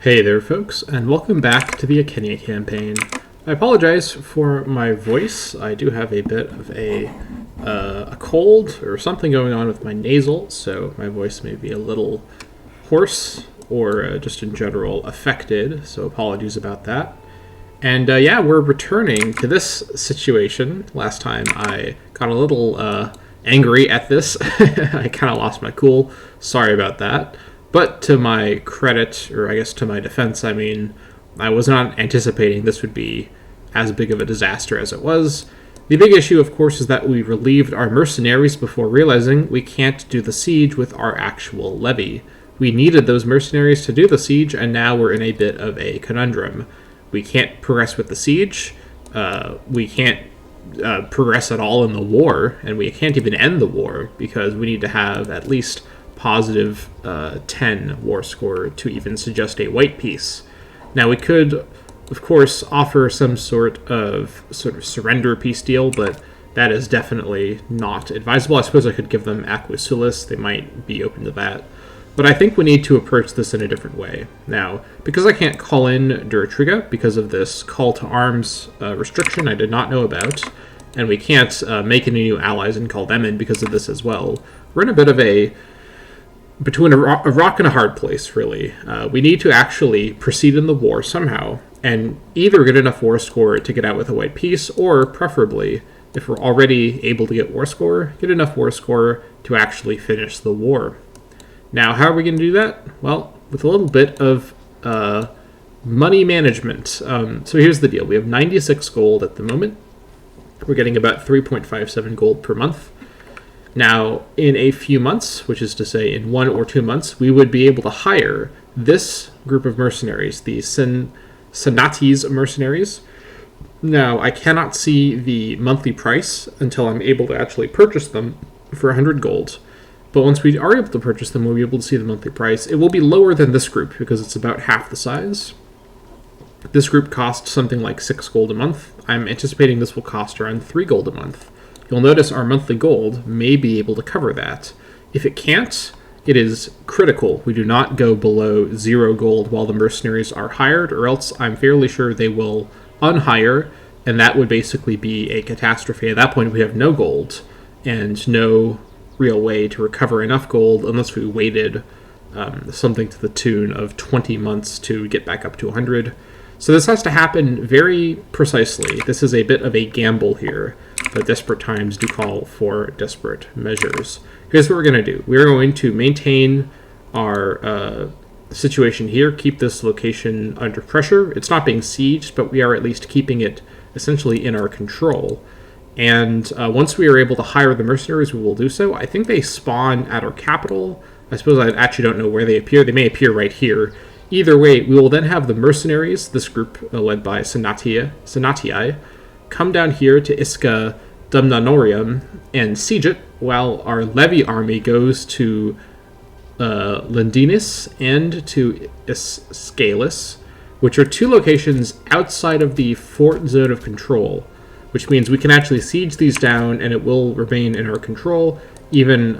Hey there folks, and welcome back to the Icenia campaign. I apologize for my voice. I do have a bit of a cold or something going on with my nasal, so my voice may be a little hoarse or just in general affected, so apologies about that. And yeah, we're returning to this situation. Last time I got a little angry at this. I kind of lost my cool. Sorry about that. But to my credit, or I guess to my defense, I mean, I was not anticipating this would be as big of a disaster as it was. The big issue, of course, is that we relieved our mercenaries before realizing we can't do the siege with our actual levy. We needed those mercenaries to do the siege, and now we're in a bit of a conundrum. We can't progress with the siege, we can't progress at all in the war, and we can't even end the war, because we need to have at least positive 10 war score to even suggest a white peace. Now we could, of course, offer some sort of surrender peace deal, but that is definitely not advisable. I suppose I could give them Aquisulis. They might be open to that. But I think we need to approach this in a different way. Now, because I can't call in Duratriga because of this call to arms restriction I did not know about, and we can't make any new allies and call them in because of this as well, we're in a bit of between a rock and a hard place, really. We need to actually proceed in the war somehow, and either get enough war score to get out with a white peace, or preferably, if we're already able to get war score, get enough war score to actually finish the war. Now, how are we going to do that? Well, with a little bit of money management. So here's the deal. We have 96 gold at the moment. We're getting about 3.57 gold per month. Now, in a few months, which is to say in 1 or 2 months, we would be able to hire this group of mercenaries, the Senates mercenaries. Now, I cannot see the monthly price until I'm able to actually purchase them for 100 gold. But once we are able to purchase them, we'll be able to see the monthly price. It will be lower than this group because it's about half the size. This group costs something like 6 gold a month. I'm anticipating this will cost around 3 gold a month. You'll notice our monthly gold may be able to cover that. If it can't, it is critical. We do not go below 0 gold while the mercenaries are hired, or else I'm fairly sure they will unhire, and that would basically be a catastrophe. At that point, we have no gold and no real way to recover enough gold unless we waited something to the tune of 20 months to get back up to 100. So this has to happen very precisely. This is a bit of a gamble here, but desperate times do call for desperate measures. Here's what we're going to do. We're going to maintain our situation here, keep this location under pressure. It's not being sieged, but we are at least keeping it essentially in our control. And once we are able to hire the mercenaries, we will do so. I think they spawn at our capital. I suppose I actually don't know where they appear. They may appear right here. Either way, we will then have the mercenaries, this group led by Senatii, come down here to Isca Dumnanorium and siege it, while our levy army goes to Lindinis and to Iscalis, which are 2 locations outside of the fort zone of control, which means we can actually siege these down and it will remain in our control, even,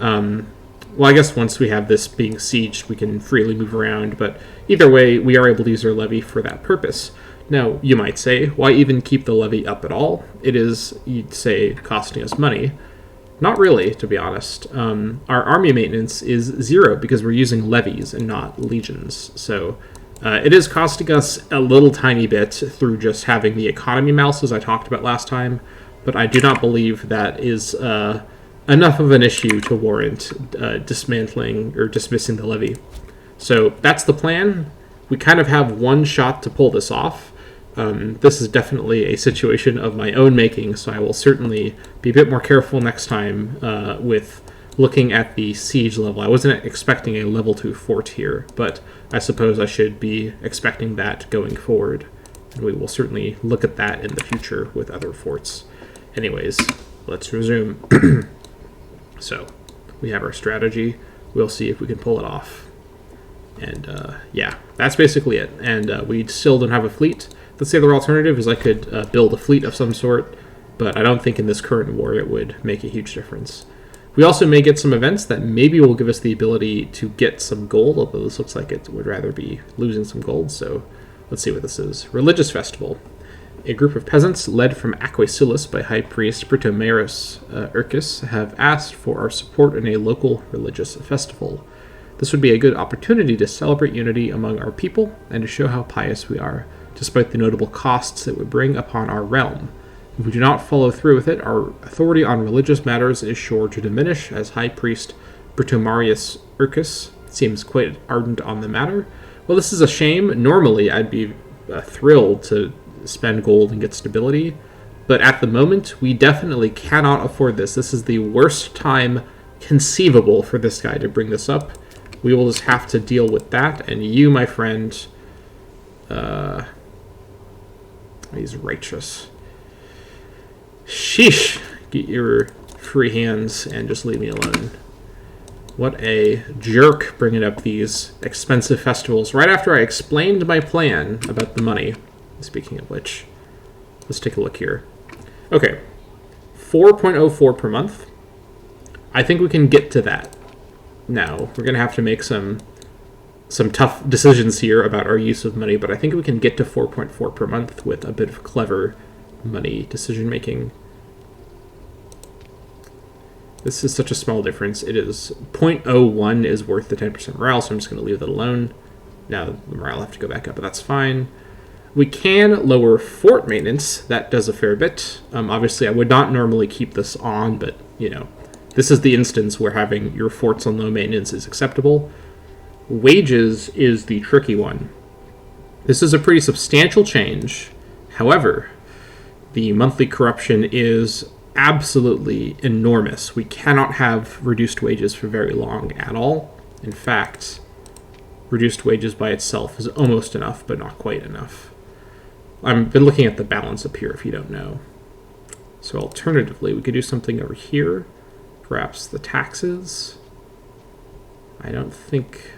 well, I guess once we have this being sieged, we can freely move around, but either way, we are able to use our levy for that purpose. Now, you might say, why even keep the levy up at all? It is, you'd say, costing us money. Not really, to be honest. Our army maintenance is 0 because we're using levies and not legions. So it is costing us a little tiny bit through just having the economy mouse, as I talked about last time, but I do not believe that is enough of an issue to warrant dismantling or dismissing the levy. So that's the plan. We kind of have one shot to pull this off. This is definitely a situation of my own making, so I will certainly be a bit more careful next time with looking at the siege level. I wasn't expecting a level 2 fort here, but I suppose I should be expecting that going forward. And we will certainly look at that in the future with other forts. Anyways, let's resume. So, we have our strategy. We'll see if we can pull it off. And yeah, that's basically it. And we still don't have a fleet. The other alternative is I could build a fleet of some sort, but I don't think in this current war it would make a huge difference. We also may get some events that maybe will give us the ability to get some gold, although this looks like it would rather be losing some gold, so let's see what this is. Religious Festival. A group of peasants, led from Aquacilis by High Priest Britomerus Urcus, have asked for our support in a local religious festival. This would be a good opportunity to celebrate unity among our people and to show how pious we are, despite the notable costs it would bring upon our realm. If we do not follow through with it, our authority on religious matters is sure to diminish, as High Priest Britomarius Urcus seems quite ardent on the matter. Well, this is a shame. Normally, I'd be thrilled to spend gold and get stability, but at the moment, we definitely cannot afford this. This is the worst time conceivable for this guy to bring this up. We will just have to deal with that, and you, my friend, he's righteous. Sheesh! Get your free hands and just leave me alone. What a jerk bringing up these expensive festivals right after I explained my plan about the money. Speaking of which, let's take a look here. Okay, 4.04 per month. I think we can get to that. Now, we're going to have to make some tough decisions here about our use of money, but I think we can get to 4.4 per month with a bit of clever money decision making. This is such a small difference. It is 0.01 is worth the 10% morale, so I'm just going to leave that alone. Now the morale will have to go back up, but that's fine. We can lower fort maintenance. That does a fair bit. Obviously, I would not normally keep this on, but, you know, this is the instance where having your forts on low maintenance is acceptable. Wages is the tricky one. This is a pretty substantial change. However, the monthly corruption is absolutely enormous. We cannot have reduced wages for very long at all. In fact, reduced wages by itself is almost enough, but not quite enough. I've been looking at the balance up here if you don't know. So alternatively, we could do something over here. Perhaps the taxes. I don't think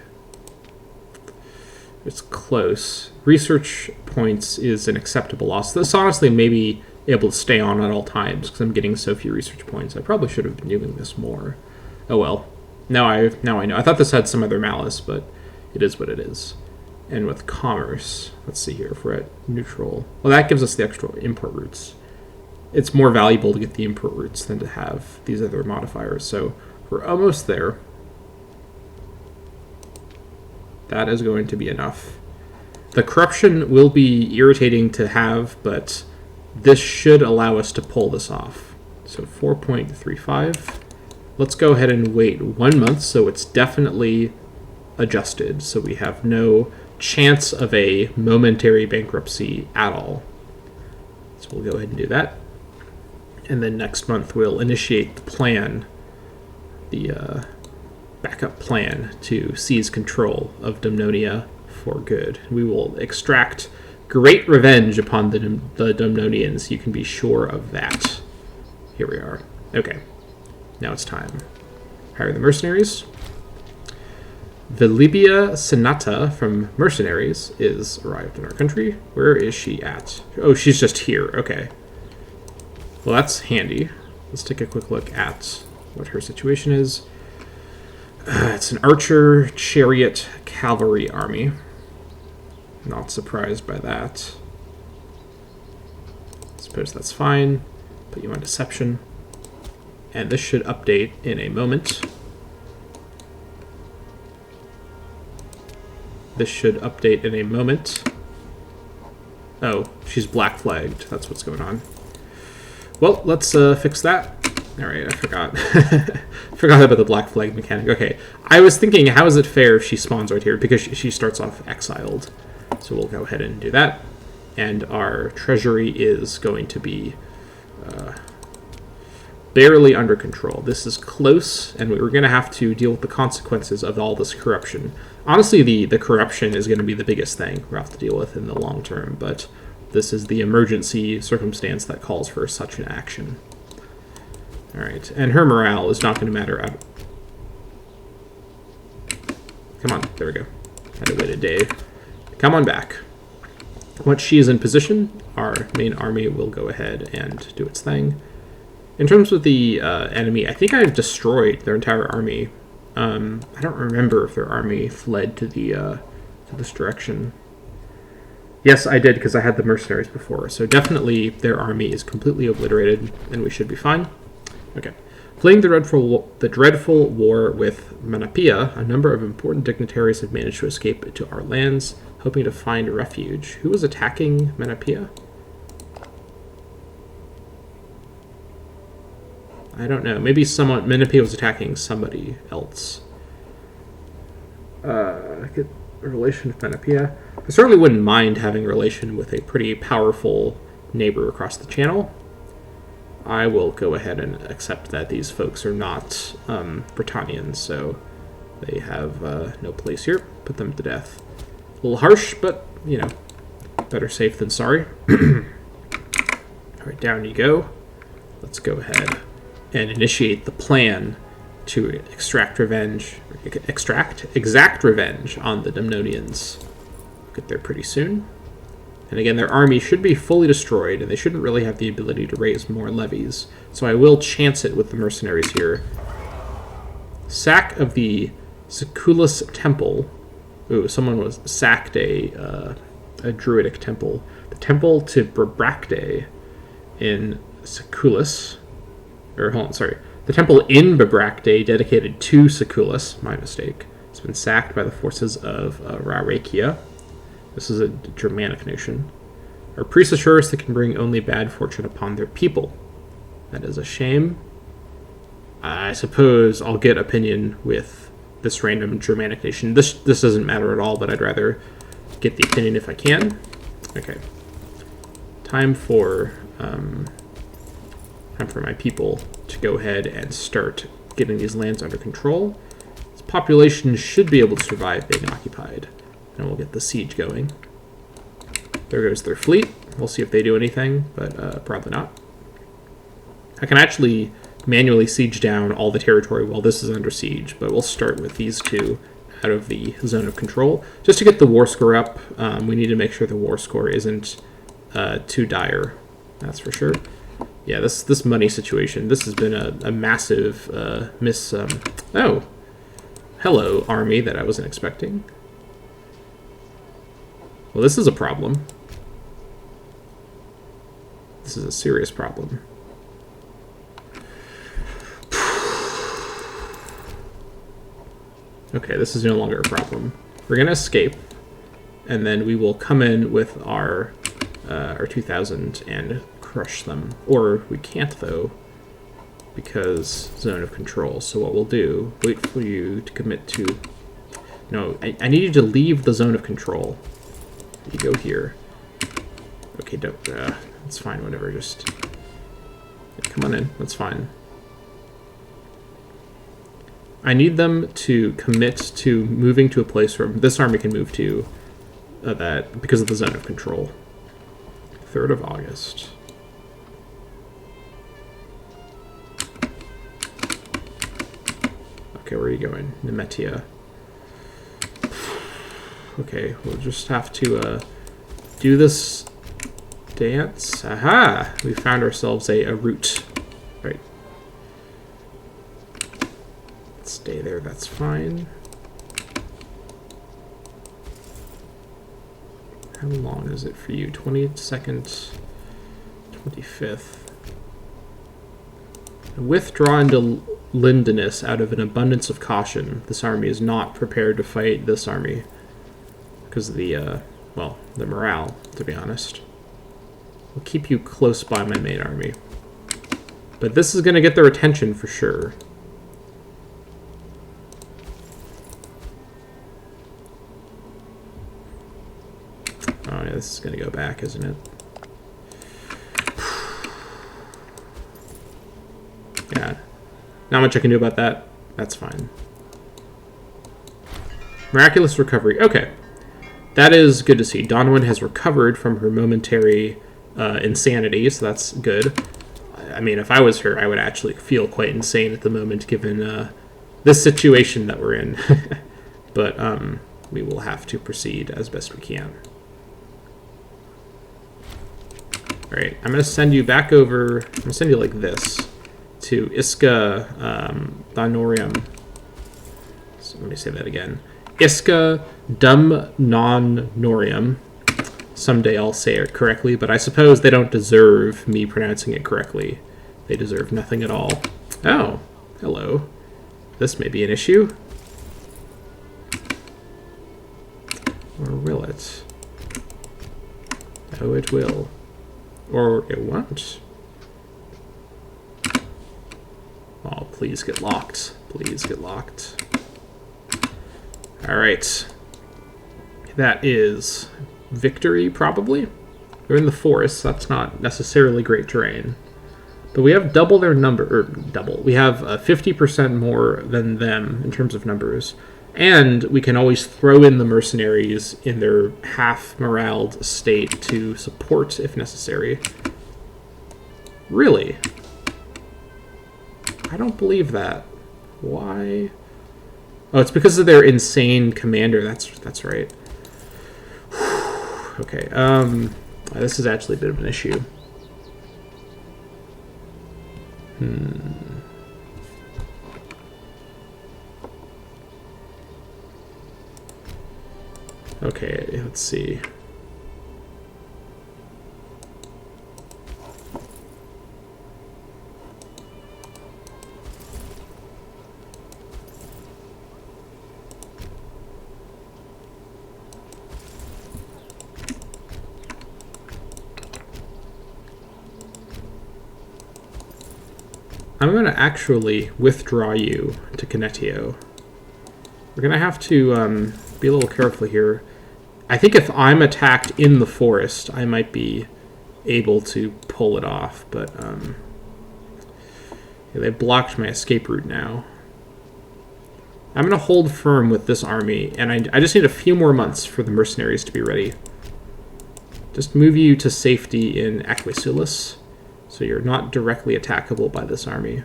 it's close. Research points is an acceptable loss. This honestly may be able to stay on at all times because I'm getting so few research points. I probably should have been doing this more. Oh well. Now I know. I thought this had some other malice, but it is what it is. And with commerce, let's see here, if we're at neutral. Well, that gives us the extra import routes. It's more valuable to get the import routes than to have these other modifiers. So we're almost there. That is going to be enough. The corruption will be irritating to have, but this should allow us to pull this off. So 4.35. Let's go ahead and wait 1 month so it's definitely adjusted. So we have no chance of a momentary bankruptcy at all. So we'll go ahead and do that. And then next month we'll initiate the plan, the backup plan to seize control of Dumnonia for good. We will extract great revenge upon the Dumnonians. You can be sure of that. Here we are. Okay. Now it's time. Hire the mercenaries. Velibia Senata from Mercenaries is arrived in our country. Where is she at? Oh, she's just here. Okay. Well, that's handy. Let's take a quick look at what her situation is. It's an archer, chariot, cavalry army. Not surprised by that. Suppose that's fine. Put you on deception. And this should update in a moment. This should update in a moment. Oh, she's black flagged. That's what's going on. Well, let's fix that. All right, I forgot. Forgot about the black flag mechanic. Okay, I was thinking, how is it fair if she spawns right here? Because she starts off exiled. So we'll go ahead and do that. And our treasury is going to be barely under control. This is close, and we're going to have to deal with the consequences of all this corruption. Honestly, the corruption is going to be the biggest thing we'll have to deal with in the long term, but this is the emergency circumstance that calls for such an action. All right, and her morale is not going to matter. Come on, there we go. Had to wait a day. Come on back. Once she is in position, our main army will go ahead and do its thing. In terms of the enemy, I think I've destroyed their entire army. I don't remember if their army fled to this direction. Yes, I did, because I had the mercenaries before. So definitely their army is completely obliterated, and we should be fine. Okay. Fleeing the dreadful war with Menapia, a number of important dignitaries have managed to escape to our lands, hoping to find refuge. Who was attacking Menapia? I don't know. Maybe Menapia was attacking somebody else. Get a relation with Menapia. I certainly wouldn't mind having a relation with a pretty powerful neighbor across the channel. I will go ahead and accept that these folks are not Britannians, so they have no place here. Put them to death. A little harsh, but, you know, better safe than sorry. Alright, down you go. Let's go ahead and initiate the plan to exact revenge on the Demnonians. Get there pretty soon. And again, their army should be fully destroyed, and they shouldn't really have the ability to raise more levies. So I will chance it with the mercenaries here. Sack of the Siculus Temple. Ooh, someone was sacked a druidic temple. The temple to Bebracte in Siculus. Or, hold on, sorry. The temple in Bebracte, dedicated to Siculus, my mistake, has been sacked by the forces of Rarakia. This is a Germanic nation. Our priests assure us they can bring only bad fortune upon their people. That is a shame. I suppose I'll get opinion with this random Germanic nation. This doesn't matter at all, but I'd rather get the opinion if I can. Okay. Time for my people to go ahead and start getting these lands under control. This population should be able to survive being occupied. And we'll get the siege going. There goes their fleet. We'll see if they do anything, but probably not. I can actually manually siege down all the territory while this is under siege, but we'll start with these two out of the zone of control. Just to get the war score up, we need to make sure the war score isn't too dire. That's for sure. Yeah, this money situation, this has been a massive miss. Oh, hello, army that I wasn't expecting. Well, this is a problem. This is a serious problem. Okay, this is no longer a problem. We're gonna escape, and then we will come in with our 2000 and crush them. Or we can't, though, because zone of control. So what we'll do, wait for you to commit to... No, I need you to leave the zone of control. You go here. Okay, don't... it's fine, whatever, just... come on in, that's fine. I need them to commit to moving to a place where this army can move to, that because of the zone of control. 3rd of August. Okay, where are you going? Nemetia. Okay, we'll just have to do this dance. Aha! We found ourselves a route. Right. Stay there, that's fine. How long is it for you? 22nd, 25th. Withdraw into Lindinus out of an abundance of caution. This army is not prepared to fight this army. Because of the, well, the morale, to be honest. We'll keep you close by my main army. But this is going to get their attention for sure. Oh, yeah, this is going to go back, isn't it? Yeah. Not much I can do about that. That's fine. Miraculous recovery. Okay. That is good to see. Donwyn has recovered from her momentary insanity, so that's good. I mean, if I was her, I would actually feel quite insane at the moment, given this situation that we're in. But we will have to proceed as best we can. Alright, I'm going to send you back over. I'm going to send you like this. to Iska Donorium. So let me say that again. Iska Dum Non Norium. Someday I'll say it correctly, but I suppose they don't deserve me pronouncing it correctly. They deserve nothing at all. Oh, hello. This may be an issue. Or will it? Oh, it will. Or it won't. Oh, please get locked. Please get locked. Alright. That is victory, probably. They're in the forest. That's not necessarily great terrain. But we have double their number, or double. We have 50% more than them in terms of numbers. And we can always throw in the mercenaries in their half-moraled state to support if necessary. Really? I don't believe that. Why? Oh, it's because of their insane commander. That's right. Okay, this is actually a bit of an issue. Okay, let's see. I'm going to actually withdraw you to Connectio. We're going to have to be a little careful here. I think if I'm attacked in the forest, I might be able to pull it off, but yeah, they blocked my escape route now. I'm going to hold firm with this army, and I just need a few more months for the mercenaries to be ready. Just move you to safety in Aquisulis, so you're not directly attackable by this army.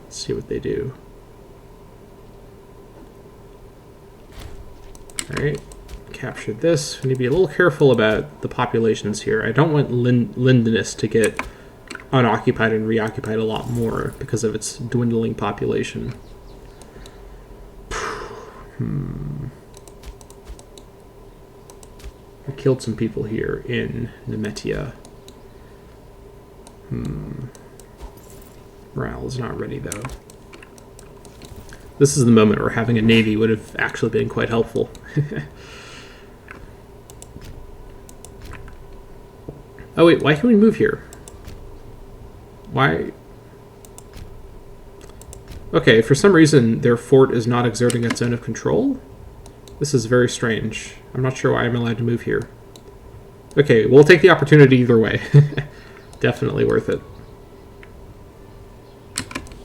Let's see what they do. Alright, captured this. We need to be a little careful about the populations here. I don't want Lindinus to get unoccupied and reoccupied a lot more because of its dwindling population. I killed some people here in Nemetia. Morale is not ready, though. This is the moment where having a navy would have actually been quite helpful. Oh wait, why can we move here? Why? Okay, for some reason their fort is not exerting its zone of control? This is very strange. I'm not sure why I'm allowed to move here. Okay, we'll take the opportunity either way. Definitely worth it.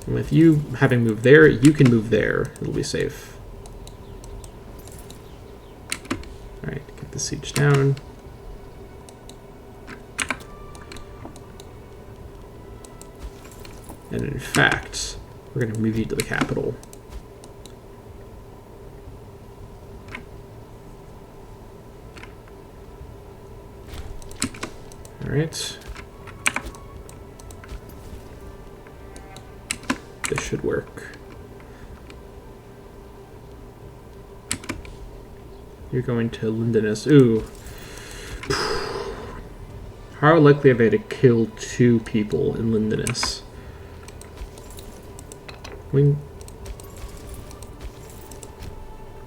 With you having moved there, you can move there. It'll be safe. Alright, get the siege down. And in fact, we're going to move you to the capital. Alright. This should work. You're going to Lindinus. Ooh. How likely are they to kill 2 people in Lindinus? When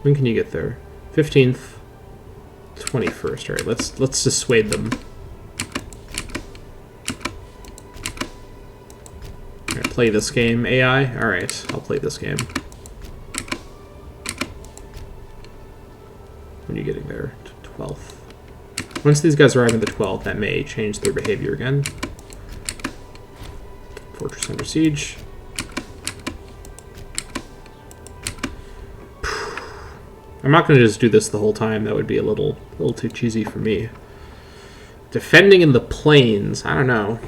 can you get there? 15th, 21st. All right, let's dissuade them. All right, play this game, AI. All right, I'll play this game. When are you getting there? 12th. Once these guys arrive at the 12th, that may change their behavior again. Fortress under siege. I'm not going to just do this the whole time. That would be a little too cheesy for me. Defending in the plains. I don't know.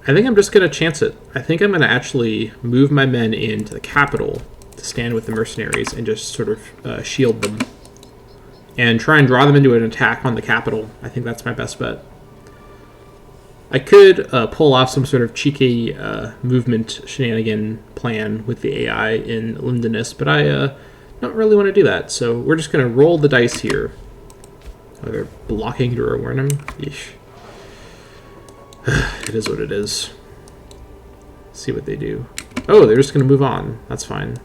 I think I'm just going to chance it. I think I'm going to actually move my men into the capital to to stand with the mercenaries and just sort of shield them. And try and draw them into an attack on the capital. I think that's my best bet. I could pull off some sort of cheeky movement shenanigan plan with the AI in Lindenus, but I don't really want to do that. So we're just going to roll the dice here. Oh, they're blocking Durawarnum. Yeesh. It is what it is. See what they do. Oh, they're just going to move on. That's fine.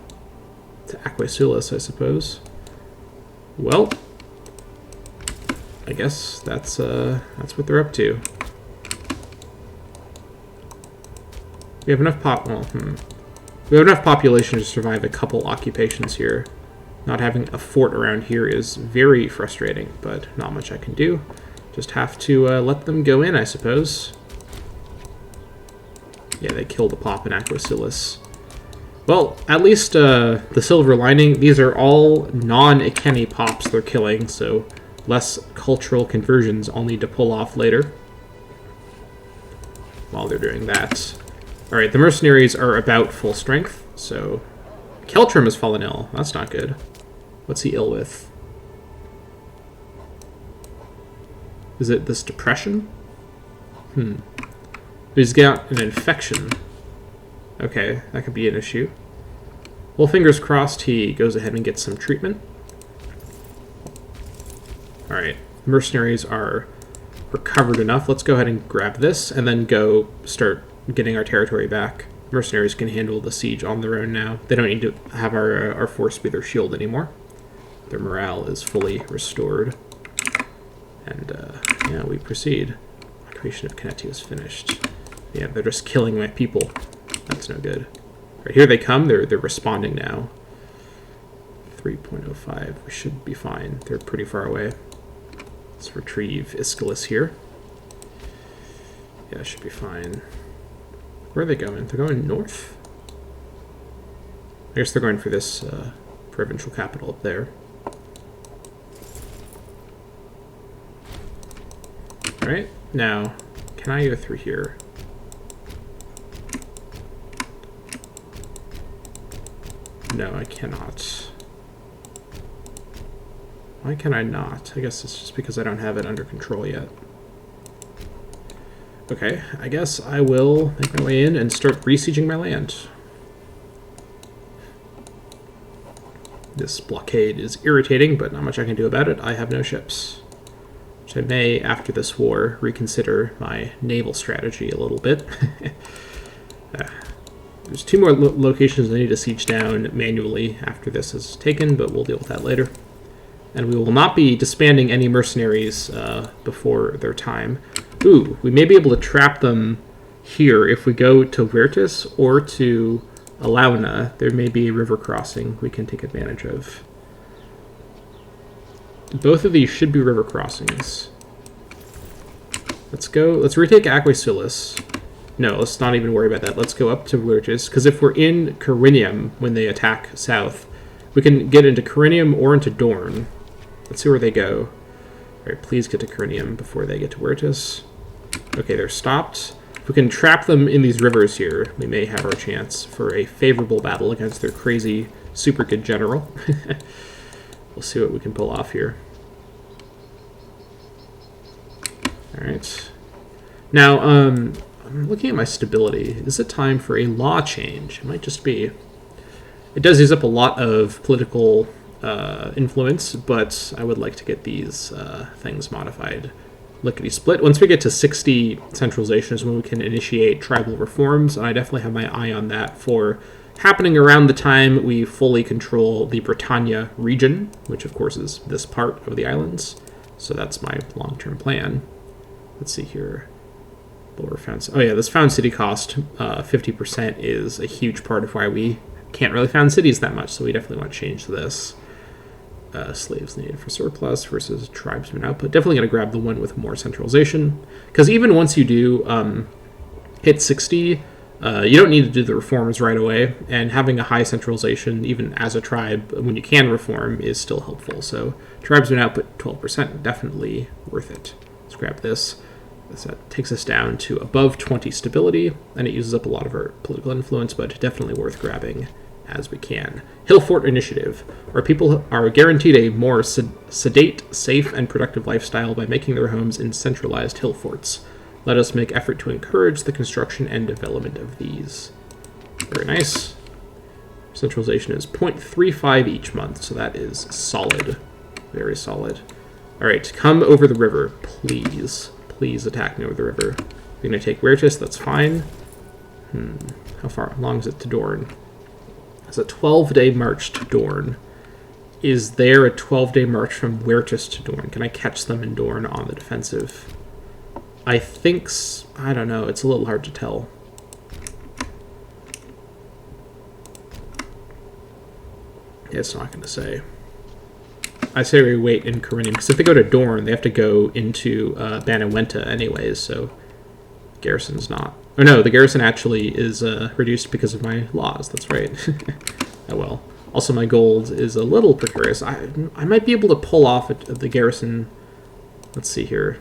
To Aquasulis, I suppose. Well, I guess that's what they're up to. We have enough we have enough population to survive a couple occupations here. Not having a fort around here is very frustrating, but not much I can do. Just have to let them go in, I suppose. Yeah, they killed the pop in Aquasilis. Well, at least the silver lining, these are all non-Icenia pops they're killing, so less cultural conversions I'll need to pull off later while they're doing that. Alright, the mercenaries are about full strength, so Keltrim has fallen ill. That's not good. What's he ill with? Is it this depression? He's got an infection. Okay, that could be an issue. Well, fingers crossed he goes ahead and gets some treatment. Alright, mercenaries are recovered enough. Let's go ahead and grab this and then go start getting our territory back. Mercenaries can handle the siege on their own now. They don't need to have our force be their shield anymore. Their morale is fully restored. And, yeah, we proceed. Occupation of Caneti is finished. Yeah, they're just killing my people. That's no good. Right, here they come. They're responding now. 3.05. We should be fine. They're pretty far away. Let's retrieve Ischilus here. Yeah, should be fine. Where are they going? They're going north? I guess they're going for this provincial capital up there. Alright, now, can I go through here? No, I cannot. Why can I not? I guess it's just because I don't have it under control yet. Okay, I guess I will make my way in and start besieging my land. This blockade is irritating, but not much I can do about it. I have no ships. Which I may, after this war, reconsider my naval strategy a little bit. There's two more locations I need to siege down manually after this is taken, but we'll deal with that later. And we will not be disbanding any mercenaries before their time. Ooh, we may be able to trap them here if we go to Virtus or to Alauna. There may be a river crossing we can take advantage of. Both of these should be river crossings. Let's retake Aquasilis. No, let's not even worry about that. Let's go up to Virtus, because if we're in Corinium when they attack south, we can get into Corinium or into Dorn. Let's see where they go. Alright, please get to Corinium before they get to Virtus. Okay, they're stopped. If we can trap them in these rivers here, we may have our chance for a favorable battle against their crazy, super good general. We'll see what we can pull off here. Alright. Now, I'm looking at my stability. Is it time for a law change? It might just be. It does use up a lot of political influence, but I would like to get these things modified. Lickety-split. Once we get to 60 centralization is when we can initiate tribal reforms, and I definitely have my eye on that for happening around the time we fully control the Britannia region, which of course is this part of the islands. So that's my long-term plan. Let's see here. Lower found. Oh yeah, this found city cost 50% is a huge part of why we can't really found cities that much. So we definitely want to change this. Slaves needed for surplus versus tribesman output. Definitely going to grab the one with more centralization, because even once you do hit 60, you don't need to do the reforms right away. And having a high centralization, even as a tribe, when you can reform, is still helpful. So tribesman output 12%, definitely worth it. Let's grab this. That takes us down to above 20 stability, and it uses up a lot of our political influence, but definitely worth grabbing as we can. Hill Fort Initiative. Our people are guaranteed a more sedate, safe, and productive lifestyle by making their homes in centralized hill forts. Let us make effort to encourage the construction and development of these. Very nice. Centralization is 0.35 each month, so that is solid. Very solid. Alright, come over the river, please. Please attack me over the river. You're going to take Weirtus, that's fine. How far long is it to Dorne? It's a 12-day march to Dorne. Is there a 12-day march from Weirtus to Dorne? Can I catch them in Dorne on the defensive? I think... I don't know. It's a little hard to tell. It's not going to say. I say we wait in Corinium, because if they go to Dorne, they have to go into Banawenta anyways, so garrison's not... Oh no, the garrison actually is reduced because of my laws, that's right. Oh well. Also, my gold is a little precarious. I might be able to pull off the garrison... Let's see here.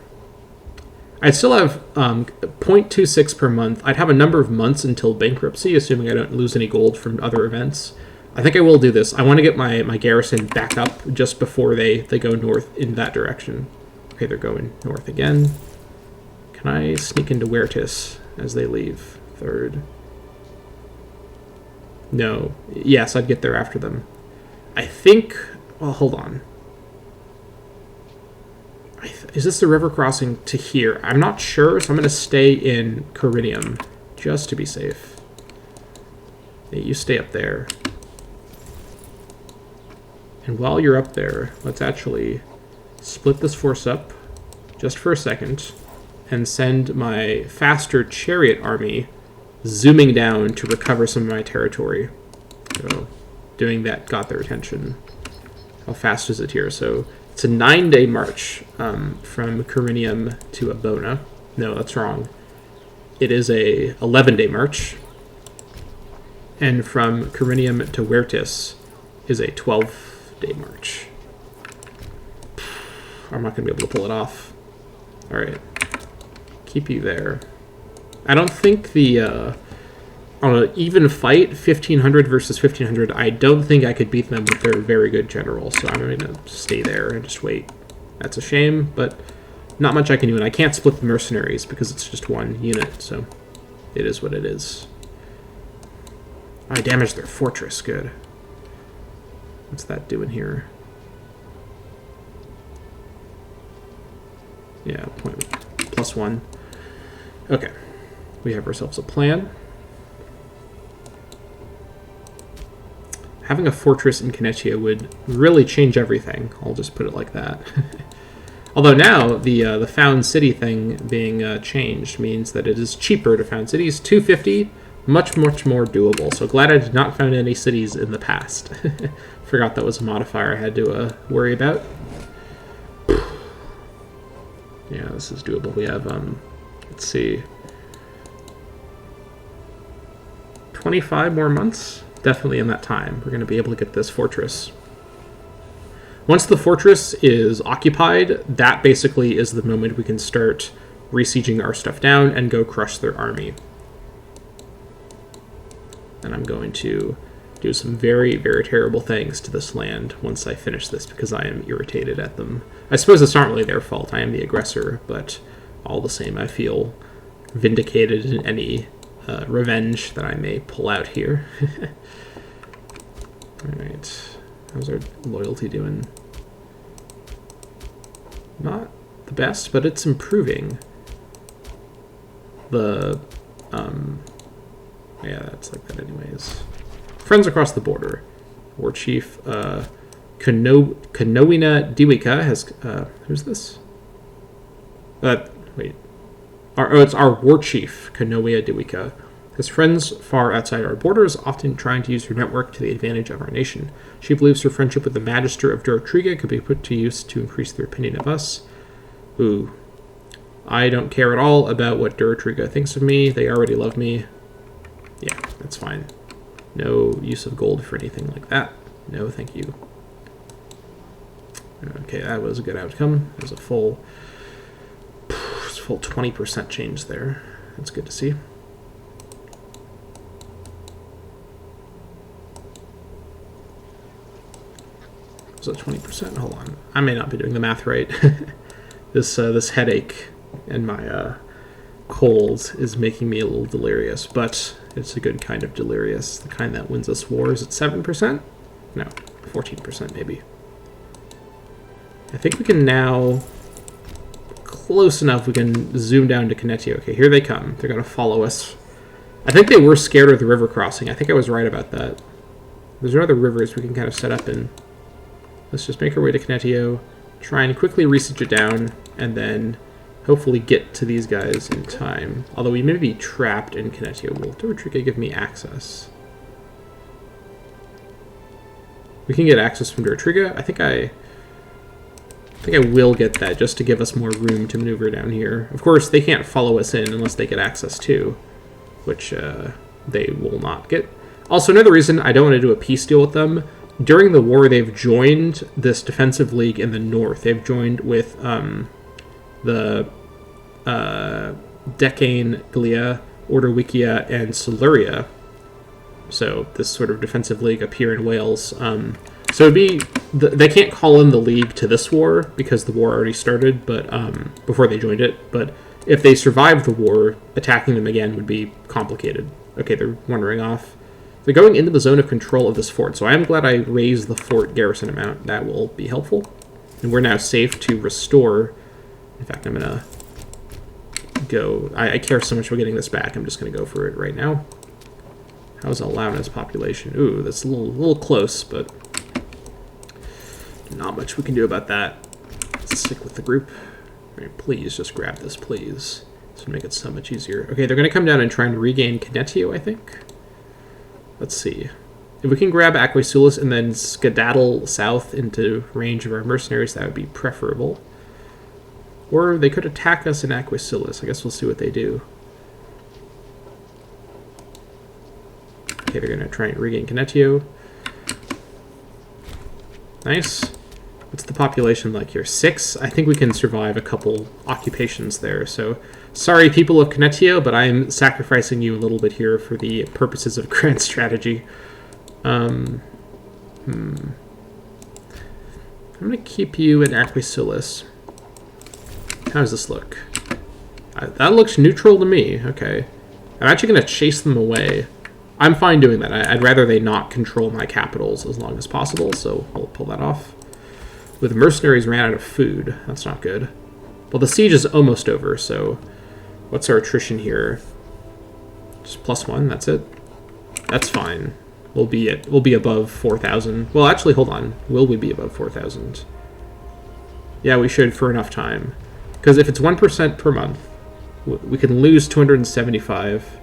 I still have 0.26 per month. I'd have a number of months until bankruptcy, assuming I don't lose any gold from other events. I think I will do this. I want to get my garrison back up just before they go north in that direction. Okay, they're going north again. Can I sneak into Weirtus as they leave? Third. No. Yes, I'd get there after them. I think... Well, hold on. Is this the river crossing to here? I'm not sure, so I'm going to stay in Corinium just to be safe. Yeah, you stay up there. And while you're up there, let's actually split this force up just for a second and send my faster chariot army zooming down to recover some of my territory. So doing that got their attention. How fast is it here? So it's a 9-day march from Corinium to Abona. No, that's wrong. It is a 11-day march. And from Corinium to Weirtus is a 12-day march. I'm not going to be able to pull it off. Alright. Keep you there. I don't think the... on an even fight, 1500 versus 1500, I don't think I could beat them with their very good general, so I'm going to stay there and just wait. That's a shame, but not much I can do, and I can't split the mercenaries because it's just one unit, so it is what it is. I damaged their fortress, good. What's that doing here? Yeah, +1. Okay, we have ourselves a plan. Having a fortress in Kenetia would really change everything. I'll just put it like that. Although now, the found city thing being changed means that it is cheaper to found cities. 250, much more doable. So glad I did not found any cities in the past. Forgot that was a modifier I had to worry about. Yeah, this is doable. We have, let's see, 25 more months? Definitely in that time, we're going to be able to get this fortress. Once the fortress is occupied, that basically is the moment we can start resieging our stuff down and go crush their army. And I'm going to do some very, very terrible things to this land once I finish this because I am irritated at them. I suppose it's not really their fault. I am the aggressor, but all the same, I feel vindicated in any revenge that I may pull out here. Alright, how's our loyalty doing? Not the best, but it's improving. The, yeah, that's like that anyways. Friends across the border. War Chief, Kanowina Diwika has, who's this? Wait. It's our War Chief, Kanowina Diwika. His friends far outside our borders, often trying to use her network to the advantage of our nation. She believes her friendship with the Magister of Duratriga could be put to use to increase their opinion of us. Ooh. I don't care at all about what Duratriga thinks of me. They already love me. Yeah, that's fine. No use of gold for anything like that. No, thank you. Okay, that was a good outcome. There's a full 20% change there. That's good to see. Was that 20%? Hold on. I may not be doing the math right. This headache and my cold is making me a little delirious, but it's a good kind of delirious. The kind that wins us wars at 7%? No, 14% maybe. I think we can now... Close enough, we can zoom down to Connectio. Okay, here they come. They're going to follow us. I think they were scared of the river crossing. I think I was right about that. There's no other rivers we can kind of set up in. Let's just make our way to Connectio, try and quickly research it down, and then hopefully get to these guys in time. Although we may be trapped in Connectio. Will Dotrica give me access? We can get access from Dotrica. I think I will get that just to give us more room to maneuver down here. Of course, they can't follow us in unless they get access too, which they will not get. Also, another reason I don't want to do a peace deal with them, during the war they've joined this defensive league in the north. They've joined with the Decane, Glia, Ordowicia, and Siluria. So this sort of defensive league up here in Wales. So it'd be they can't call in the league to this war because the war already started, but before they joined it. But if they survive the war, attacking them again would be complicated. Okay, they're wandering off. They're going into the zone of control of this fort, so I am glad I raised the fort garrison amount. That will be helpful. And we're now safe to restore. In fact, I'm gonna go. I care so much about getting this back. I'm just gonna go for it right now. How's Alauna's population? Ooh, that's a little close, but not much we can do about that. Let's stick with the group. Right, please, just grab this, please. This would make it so much easier. Okay, they're going to come down and try and regain Connectio, I think. Let's see. If we can grab Aquisulis and then skedaddle south into range of our mercenaries, that would be preferable. Or they could attack us in Aquisulis. I guess we'll see what they do. Okay, they're going to try and regain Connectio. Nice. What's the population like here? 6? I think we can survive a couple occupations there. So, sorry, people of Connectio, but I'm sacrificing you a little bit here for the purposes of grand strategy. I'm going to keep you in Aquisulis. How does this look? That looks neutral to me. Okay. I'm actually going to chase them away. I'm fine doing that. I'd rather they not control my capitals as long as possible, so we'll pull that off. With mercenaries ran out of food. That's not good. Well, the siege is almost over, so what's our attrition here? Just +1, that's it. That's fine. We'll be above 4,000. Well, actually, hold on. Will we be above 4,000? Yeah, we should for enough time. Because if it's 1% per month, we can lose 275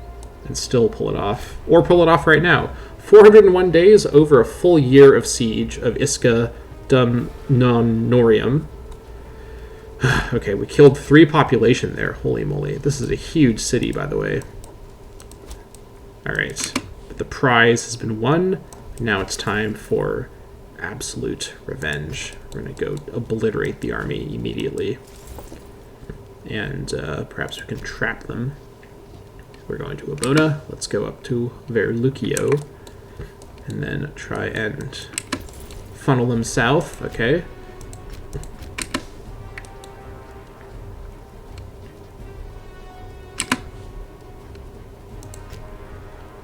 and still pull it off. Or pull it off right now. 401 days over a full year of siege of Isca Dum Non Norium. Okay, we killed 3 population there. Holy moly. This is a huge city, by the way. Alright. But the prize has been won. Now it's time for absolute revenge. We're going to go obliterate the army immediately. And perhaps we can trap them. We're going to Abona. Let's go up to Verlucio. And then try and funnel them south. Okay.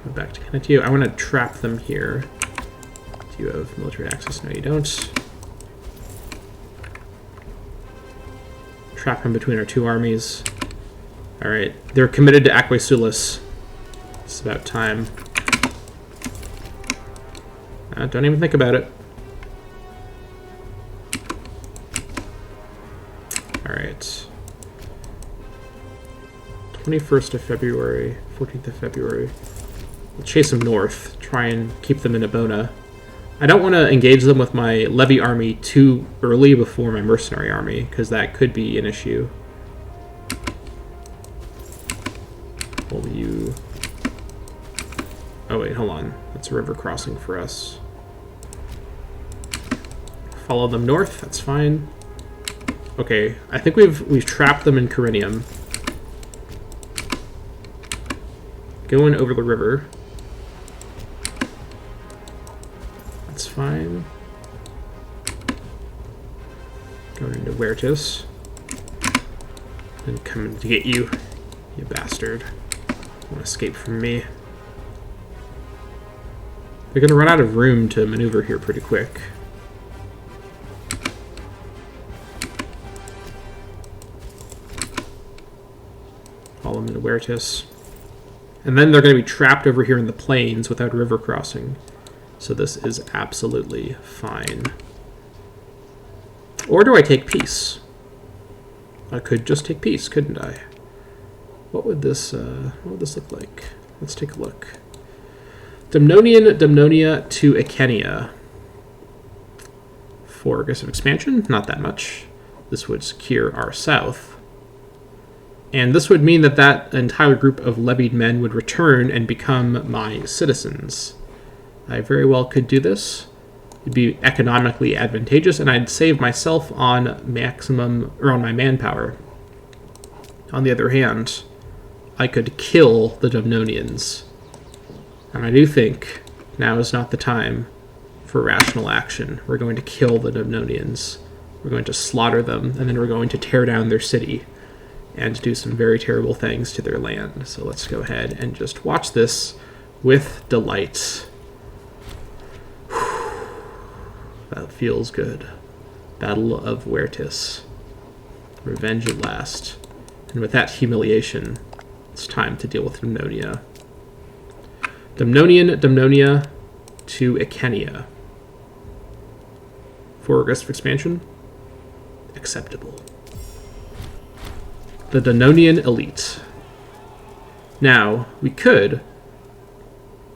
Go back to Connectio. I want to trap them here. Do you have military access? No, you don't. Trap them between our 2 armies. Alright, they're committed to Aquisulis. It's about time. Don't even think about it. Alright. 21st of February, 14th of February. We'll chase them north, try and keep them in Abona. I don't want to engage them with my levy army too early before my mercenary army, because that could be an issue. Will you... Oh wait, hold on. That's a river crossing for us. Follow them north, that's fine. Okay, I think we've trapped them in Corinium. Going over the river. That's fine. into Wertis. And coming to get you, you bastard. You want to escape from me. They're going to run out of room to maneuver here pretty quick. Haul them into Wertis. And then they're going to be trapped over here in the plains without river crossing. So this is absolutely fine. Or do I take peace? I could just take peace, couldn't I? What would this look like? Let's take a look. Dumnonia to Icenia. For aggressive expansion, not that much. This would secure our south. And this would mean that that entire group of levied men would return and become my citizens. I very well could do this. It'd be economically advantageous, and I'd save myself on maximum, or on my manpower. On the other hand, I could kill the Dumnonians. And I do think now is not the time for rational action. We're going to kill the Dumnonians. We're going to slaughter them, and then we're going to tear down their city and do some very terrible things to their land. So let's go ahead and just watch this with delight. That feels good. Battle of Wertis. Revenge at last. And with that humiliation, it's time to deal with Dumnonia. Dumnonia to Icenia. For aggressive expansion? Acceptable. The Dumnonian elite. Now, we could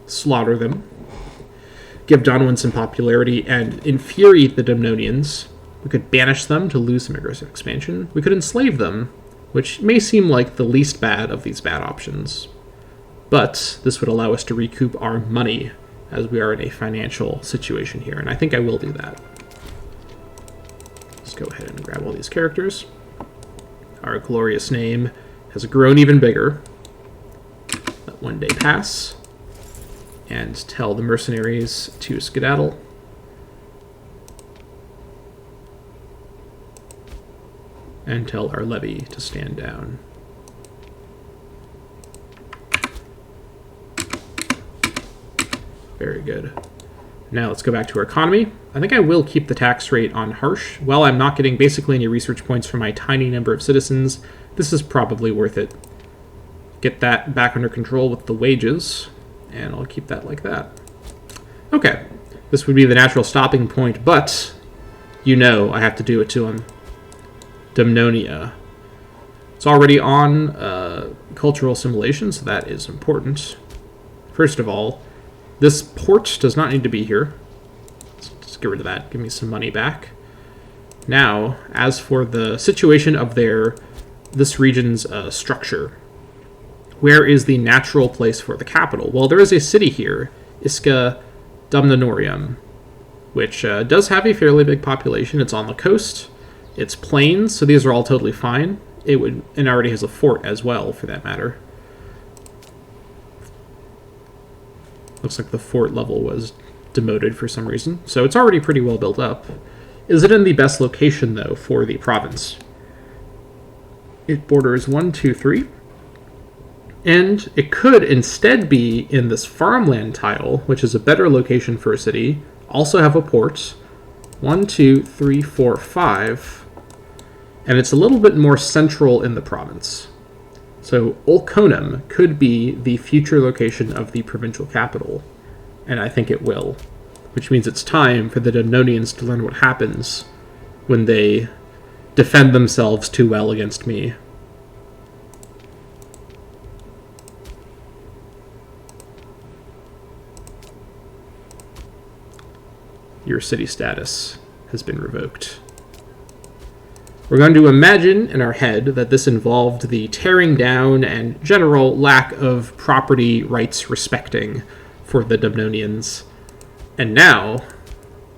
slaughter them, give Donwin some popularity, and infuriate the Dumnonians. We could banish them to lose some aggressive expansion. We could enslave them, which may seem like the least bad of these bad options. But this would allow us to recoup our money, as we are in a financial situation here, and I think I will do that. Let's go ahead and grab all these characters. Our glorious name has grown even bigger. Let one day pass, and tell the mercenaries to skedaddle. And tell our levy to stand down. Very good. Now let's go back to our economy. I think I will keep the tax rate on harsh. While I'm not getting basically any research points from my tiny number of citizens, this is probably worth it. Get that back under control with the wages, and I'll keep that like that. Okay, this would be the natural stopping point, but you know I have to do it to him. Dumnonia. It's already on cultural assimilation, so that is important. First of all, this port does not need to be here. Let's just get rid of that. Give me some money back. Now, as for the situation of this region's structure, where is the natural place for the capital? Well, there is a city here, Isca Dumnonorium, which does have a fairly big population. It's on the coast. It's plains, so these are all totally fine. And already has a fort as well, for that matter. Looks like the fort level was demoted for some reason. So it's already pretty well built up. Is it in the best location, though, for the province? It borders 1, 2, 3. And it could instead be in this farmland tile, which is a better location for a city. Also have a port. 1, 2, 3, 4, 5. And it's a little bit more central in the province. So Ulconum could be the future location of the provincial capital, and I think it will, which means it's time for the Dumnonians to learn what happens when they defend themselves too well against me. Your city status has been revoked. We're going to imagine in our head that this involved the tearing down and general lack of property rights respecting for the Dumnonians. And now,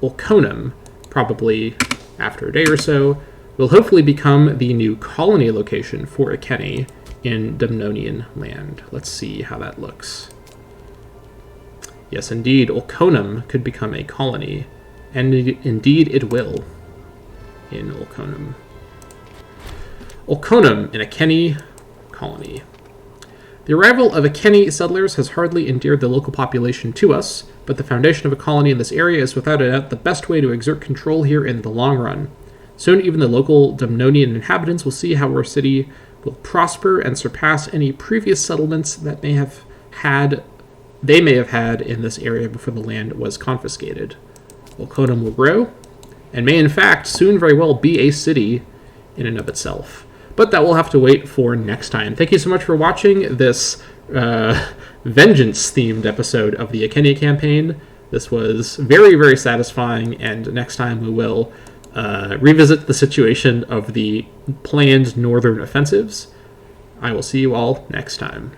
Ulconum, probably after a day or so, will hopefully become the new colony location for Icenia in Dumnonian land. Let's see how that looks. Yes, indeed, Ulconum could become a colony, and indeed it will in Ulconum. Olconum, an Iceni colony. The arrival of Iceni settlers has hardly endeared the local population to us, but the foundation of a colony in this area is without a doubt the best way to exert control here in the long run. Soon even the local Dumnonian inhabitants will see how our city will prosper and surpass any previous settlements that they may have had in this area before the land was confiscated. Olconum will grow, and may in fact soon very well be a city in and of itself. But that will have to wait for next time. Thank you so much for watching this vengeance-themed episode of the Icenia campaign. This was very, very satisfying, and next time we will revisit the situation of the planned northern offensives. I will see you all next time.